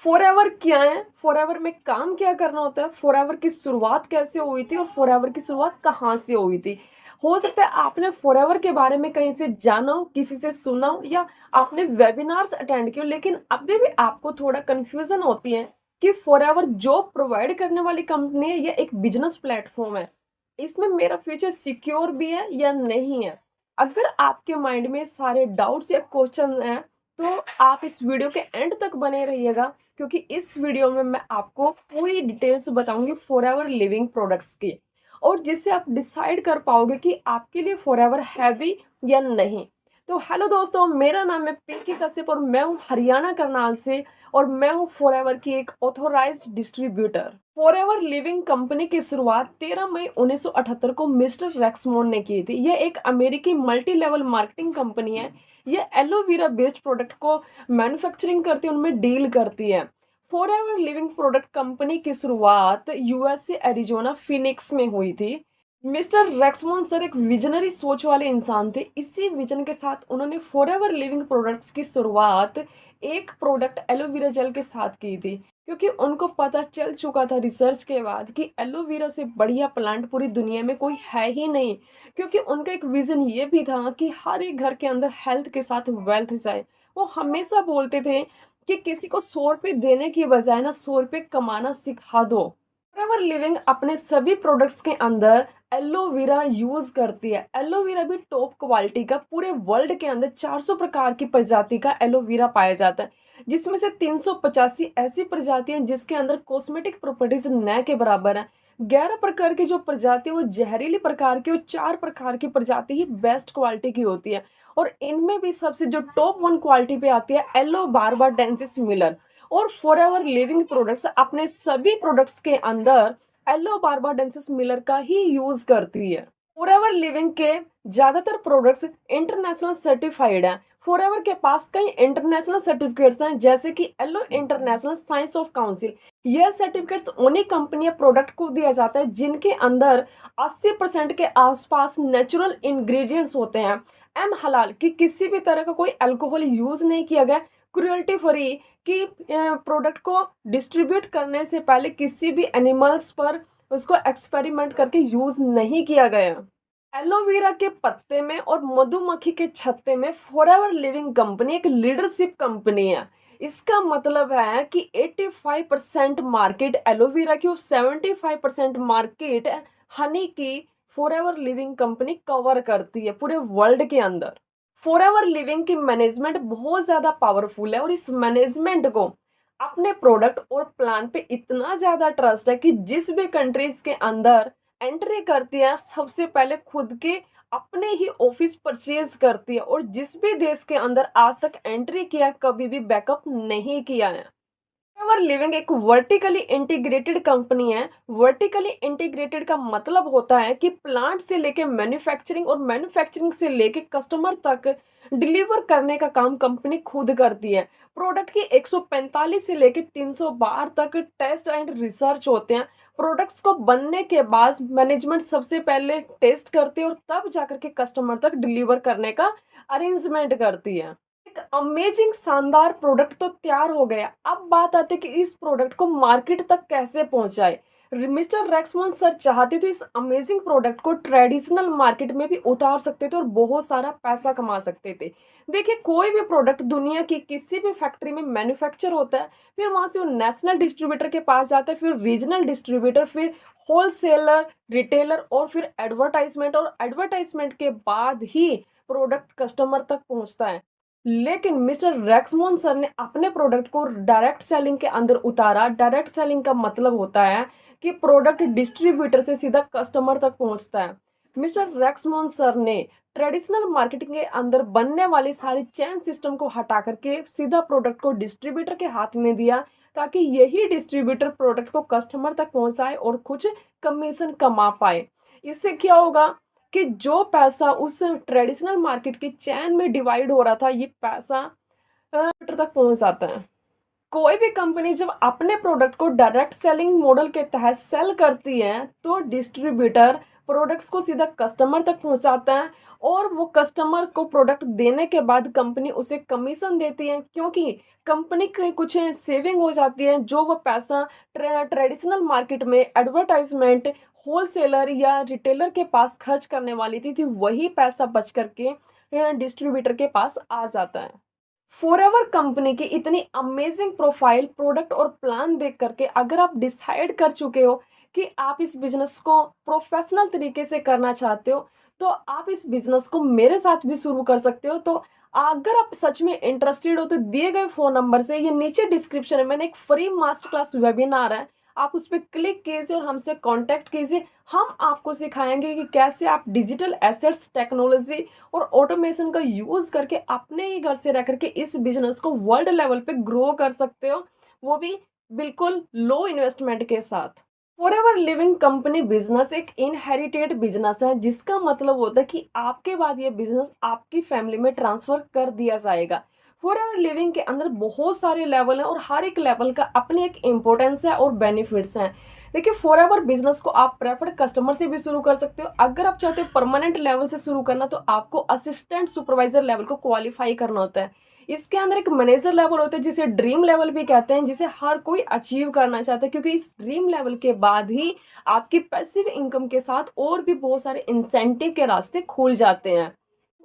Forever क्या है? Forever में काम क्या करना होता है? फॉरएवर की शुरुआत कैसे हुई थी और फॉरएवर की शुरुआत कहाँ से हुई थी? हो सकता है आपने फॉरएवर के बारे में कहीं से जाना हो, किसी से सुना हो या आपने वेबिनार्स अटेंड किए हो, लेकिन अभी भी आपको थोड़ा कन्फ्यूजन होती है कि फॉरएवर जॉब प्रोवाइड करने वाली कंपनी है या एक बिजनेस प्लेटफॉर्म है। इसमें मेरा फ्यूचर सिक्योर भी है या नहीं है? अगर आपके माइंड में सारे डाउट्स या क्वेश्चन हैं, तो आप इस वीडियो के एंड तक बने रहिएगा, क्योंकि इस वीडियो में मैं आपको पूरी डिटेल्स बताऊंगी फॉरएवर लिविंग प्रोडक्ट्स की, और जिससे आप डिसाइड कर पाओगे कि आपके लिए फॉरएवर है भी या नहीं। तो हेलो दोस्तों, मेरा नाम है पिंकी कश्यप और मैं हूँ हरियाणा करनाल से, और मैं हूँ फॉरएवर की एक authorised distributor. Forever Living company की शुरुआत 13 मई 1978 को मिस्टर रेक्समोन ने की थी। यह एक अमेरिकी मल्टी लेवल मार्केटिंग कंपनी है। यह एलोवेरा बेस्ड प्रोडक्ट को मैन्युफैक्चरिंग करती है, उनमें डील करती है। फॉरएवर लिविंग प्रोडक्ट कंपनी की शुरुआत यूएसए एरिजोना फिनिक्स में हुई थी। मिस्टर रेक्समोन सर एक विजनरी सोच वाले इंसान थे। इसी विजन के साथ उन्होंने फॉरएवर लिविंग प्रोडक्ट्स की शुरुआत एक प्रोडक्ट एलोवेरा जेल के साथ की थी, क्योंकि उनको पता चल चुका था रिसर्च के बाद कि एलोवेरा से बढ़िया प्लांट पूरी दुनिया में कोई है ही नहीं। क्योंकि उनका एक विजन ये भी था कि हर एक घर के अंदर हेल्थ के साथ वेल्थ जाए। वो हमेशा बोलते थे कि किसी को 100 रुपये देने की बजाय ना 100 रुपये कमाना सिखा दो। फॉरएवर लिविंग अपने सभी प्रोडक्ट्स के अंदर एलोवेरा यूज करती है। एलोवेरा भी टॉप क्वालिटी का, पूरे वर्ल्ड के अंदर 400 प्रकार की प्रजाति का एलोवेरा पाया जाता है, जिसमें से 385 ऐसी प्रजातियां हैं जिसके अंदर कॉस्मेटिक प्रॉपर्टीज न के बराबर है। 11 प्रकार की जो प्रजाति है वो जहरीली प्रकार की, और 4 प्रकार की प्रजाति ही बेस्ट क्वालिटी की होती है। और इनमें भी सबसे जो टॉप 1 क्वालिटी पे आती है एलो बारबाडेंसिस मिलर। और फॉरएवर लिविंग प्रोडक्ट्स अपने सभी प्रोडक्ट्स के अंदर एलो बारबाडेंसिस मिलर का ही यूज करती है। फॉरएवर लिविंग के ज्यादातर प्रोडक्ट्स इंटरनेशनल सर्टिफाइड हैं। फॉरएवर के पास कई इंटरनेशनल सर्टिफिकेट्स हैं, जैसे कि aloe international science of council. यह सर्टिफिकेट्स उन्हीं कंपनी या प्रोडक्ट को दिया जाता है जिनके अंदर 80% के आसपास नेचुरल इंग्रेडिएंट्स होते हैं। एम हलाल कि किसी भी तरह का कोई अल्कोहल यूज नहीं किया गया। क्रुएल्टी फ्री कि प्रोडक्ट को डिस्ट्रीब्यूट करने से पहले किसी भी एनिमल्स पर उसको एक्सपेरिमेंट करके यूज नहीं किया गया। एलोवेरा के पत्ते में और मधुमक्खी के छत्ते में फॉरएवर लिविंग कंपनी एक लीडरशिप कंपनी है। इसका मतलब है कि 85% मार्केट एलोवेरा की और 75% मार्केट हनी की फॉरएवर लिविंग कंपनी कवर करती है पूरे वर्ल्ड के अंदर। फॉरएवर लिविंग की मैनेजमेंट बहुत ज़्यादा पावरफुल है, और इस मैनेजमेंट को अपने प्रोडक्ट और प्लान पे इतना ज़्यादा ट्रस्ट है कि जिस भी कंट्रीज के अंदर एंट्री करती है, सबसे पहले खुद के अपने ही ऑफिस परचेज करती है, और जिस भी देश के अंदर आज तक एंट्री किया कभी भी बैकअप नहीं किया है। फॉरएवर लिविंग एक वर्टिकली इंटीग्रेटेड कंपनी है। वर्टिकली इंटीग्रेटेड का मतलब होता है कि प्लांट से लेके मैन्युफैक्चरिंग और मैन्युफैक्चरिंग से लेके कस्टमर तक डिलीवर करने का काम कंपनी खुद करती है। प्रोडक्ट की 145 से लेके 300 बार तक टेस्ट एंड रिसर्च होते हैं। प्रोडक्ट्स को बनने के बाद मैनेजमेंट सबसे पहले टेस्ट करती है और तब जाकर के कस्टमर तक डिलीवर करने का अरेंजमेंट करती है। एक अमेजिंग शानदार प्रोडक्ट तो तैयार हो गया। अब बात आती है कि इस प्रोडक्ट को मार्केट तक कैसे पहुंचाए। मिस्टर रेक्समोन सर चाहते तो इस अमेजिंग प्रोडक्ट को ट्रेडिशनल मार्केट में भी उतार सकते थे और बहुत सारा पैसा कमा सकते थे। देखिए, कोई भी प्रोडक्ट दुनिया की किसी भी फैक्ट्री में मैन्युफैक्चर होता है, फिर वहां से वो नेशनल डिस्ट्रीब्यूटर के पास जाता है, फिर रीजनल डिस्ट्रीब्यूटर, फिर होलसेलर, रिटेलर, और फिर एडवर्टाइजमेंट, और एडवर्टाइजमेंट के बाद ही प्रोडक्ट कस्टमर तक पहुंचता है। लेकिन मिस्टर रेक्समोन सर ने अपने प्रोडक्ट को डायरेक्ट सेलिंग के अंदर उतारा। डायरेक्ट सेलिंग का मतलब होता है कि प्रोडक्ट डिस्ट्रीब्यूटर से सीधा कस्टमर तक पहुंचता है। मिस्टर रेक्समोन सर ने ट्रेडिशनल मार्केटिंग के अंदर बनने वाली सारी चेन सिस्टम को हटा करके सीधा प्रोडक्ट को डिस्ट्रीब्यूटर के हाथ में दिया, ताकि यही डिस्ट्रीब्यूटर प्रोडक्ट को कस्टमर तक पहुंचाए और कुछ कमीशन कमा पाए। इससे क्या होगा कि जो पैसा उस ट्रेडिशनल मार्केट की चैन में डिवाइड हो रहा था, ये पैसा तक पहुंच जाता है। कोई भी कंपनी जब अपने प्रोडक्ट को डायरेक्ट सेलिंग मॉडल के तहत सेल करती है, तो डिस्ट्रीब्यूटर प्रोडक्ट्स को सीधा कस्टमर तक पहुँचाता है और वो कस्टमर को प्रोडक्ट देने के बाद कंपनी उसे कमीशन देती है, क्योंकि कंपनी की कुछ सेविंग हो जाती है, जो वो पैसा ट्रेडिशनल मार्केट में एडवर्टाइज़मेंट, होलसेलर या रिटेलर के पास खर्च करने वाली थी वही पैसा बच कर के डिस्ट्रीब्यूटर के पास आ जाता है। फॉरएवर कंपनी की इतनी अमेजिंग प्रोफाइल, प्रोडक्ट और प्लान देख करके अगर आप डिसाइड कर चुके हो कि आप इस बिजनेस को प्रोफेशनल तरीके से करना चाहते हो, तो आप इस बिजनेस को मेरे साथ भी शुरू कर सकते हो। तो अगर आप सच में इंटरेस्टेड हो तो दिए गए फ़ोन नंबर से, ये नीचे डिस्क्रिप्शन में मैंने एक फ्री मास्टर क्लास वेबिनार है, आप उस पे क्लिक कीजिए और हमसे कॉन्टैक्ट कीजिए। हम आपको सिखाएँगे कि कैसे आप डिजिटल एसेट्स, टेक्नोलॉज़ी और ऑटोमेशन का यूज़ करके अपने ही घर से रह करके इस बिज़नेस को वर्ल्ड लेवल पे ग्रो कर सकते हो, वो भी बिल्कुल लो इन्वेस्टमेंट के साथ। फॉरएवर लिविंग कंपनी बिजनेस एक इनहेरिटेड बिजनेस है, जिसका मतलब होता है कि आपके बाद ये बिजनेस आपकी फैमिली में ट्रांसफर कर दिया जाएगा। फॉरएवर लिविंग के अंदर बहुत सारे लेवल हैं और हर एक लेवल का अपनी एक इम्पोर्टेंस है और बेनिफिट्स हैं। देखिए, फॉरएवर बिजनेस को आप प्रेफर्ड कस्टमर से भी शुरू कर सकते हो। अगर आप चाहते हो परमानेंट लेवल से शुरू करना, तो आपको असिस्टेंट सुपरवाइजर लेवल को क्वालिफाई करना होता है। इसके अंदर एक मैनेजर लेवल होता है, जिसे ड्रीम लेवल भी कहते हैं, जिसे हर कोई अचीव करना चाहता है, क्योंकि इस ड्रीम लेवल के बाद ही आपकी पैसिव इनकम के साथ और भी बहुत सारे इंसेंटिव के रास्ते खुल जाते हैं।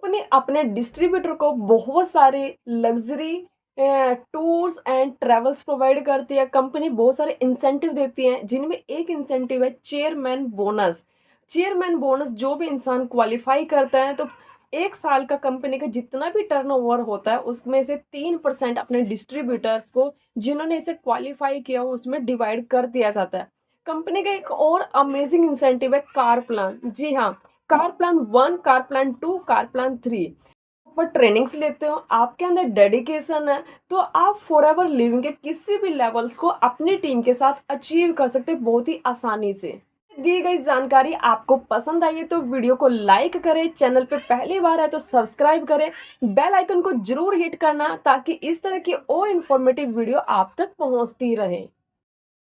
कंपनी अपने डिस्ट्रीब्यूटर को बहुत सारे luxury tours and travels provide करती है। कंपनी बहुत सारे इंसेंटिव देती है, जिनमें एक इंसेंटिव है चेयरमैन बोनस। चेयरमैन बोनस जो भी इंसान क्वालिफाई करता है, तो 1 साल का कंपनी का जितना भी टर्नओवर होता है, उसमें से 3% अपने डिस्ट्रीब्यूटर्स को, जिन्होंने इसे क्वालिफाई किया हो, उसमें डिवाइड कर दिया जाता है। कंपनी का एक और अमेजिंग इंसेंटिव है कार प्लान। जी हाँ, car plan 1, car plan 2, car plan 3 पर ट्रेनिंग्स लेते हो, आपके अंदर डेडिकेशन है, तो आप फॉरएवर लिविंग के किसी भी लेवल्स को अपनी टीम के साथ अचीव कर सकते हो बहुत ही आसानी से। दी गई जानकारी आपको पसंद आई है तो वीडियो को लाइक करें, चैनल पे पहली बार है तो सब्सक्राइब करें, बेल आइकन को जरूर हिट करना ताकि इस तरह की और इन्फॉर्मेटिव वीडियो आप तक पहुंचती रहे।